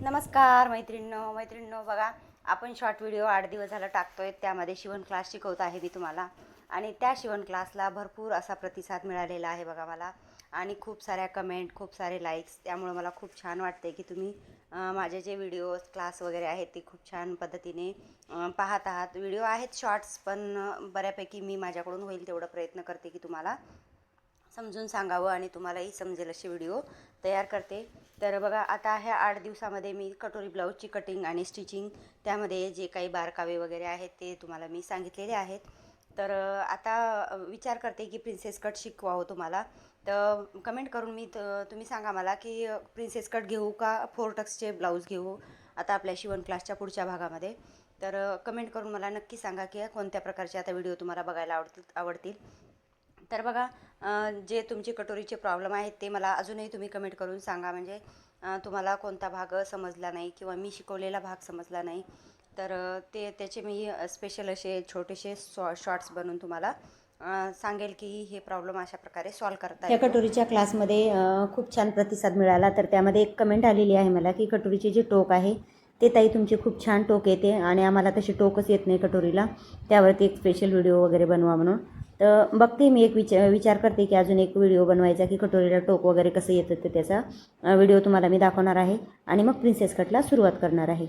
नमस्कार मैत्रिणींनो बघा, आपण शॉर्ट व्हिडिओ 8 दिवस झाला टाकतोय. त्यामध्ये शिवण क्लास शिकवत आहे मी तुम्हाला, आणि त्या शिवण क्लासला भरपूर असा प्रतिसाद मिळालेला आहे बघा मला, आणि खूप साऱ्या कमेंट, खूप सारे लाईक्स. त्यामुळे मला खूप छान वाटते की तुम्ही माझे जे व्हिडिओज क्लास वगैरे आहेत ते खूप छान पद्धतीने पाहत आहात. व्हिडिओ आहेत शॉर्ट्स, पण बऱ्यापैकी मी माझ्याकडून होईल तेवढा प्रयत्न करते की तुम्हाला समजून सांगावं आणि तुम्हालाही समजेल असे व्हिडिओ तयार करते. तर बघा, आता ह्या 8 दिवसामध्ये मी कटोरी ब्लाऊजची कटिंग आणि स्टिचिंग, त्यामध्ये जे काही बारकावे वगैरे आहेत ते तुम्हाला मी सांगितलेले आहेत. तर आता विचार करते की प्रिन्सेस कट शिकवावं तुम्हाला. तर कमेंट करून तुम्ही सांगा मला की प्रिन्सेस कट घेऊ का फोर टक्सचे ब्लाऊज घेऊ आता आपल्या शिवण क्लासच्या पुढच्या भागामध्ये. तर कमेंट करून मला नक्की सांगा की कोणत्या प्रकारचे आता व्हिडिओ तुम्हाला बघायला आवडतील. तर बघा, जे तुमचे कटोरीचे प्रॉब्लेम आहेत ते मला अजूनही तुम्ही कमेंट करून सांगा. म्हणजे तुम्हाला कोणता भाग समजला नाही किंवा मी शिकवलेला भाग समजला नाही, तर त्याचे मी स्पेशल असे छोटेसे शॉर्ट्स बनवून तुम्हाला सांगेल की हे प्रॉब्लेम अशा प्रकारे सॉल्व करता येतो. त्या कटोरीच्या क्लासमध्ये खूप छान प्रतिसाद मिळाला. तर त्यामध्ये एक कमेंट आलेली आहे मला की कटोरीचे जे टोक आहे ते ताई तुमचे खूप छान टोक येते आणि आम्हाला तसे टोकच येत नाही कटोरीला, त्यावरती एक स्पेशल व्हिडिओ वगैरे बनवा म्हणून. तर बघते मी, एक विचार करते की अजून एक व्हिडिओ बनवायचा की कटोरीला टोक वगैरे कसं येतं, तर त्याचा व्हिडिओ तुम्हाला मी दाखवणार आहे आणि मग प्रिन्सेस कटला सुरुवात करणार आहे.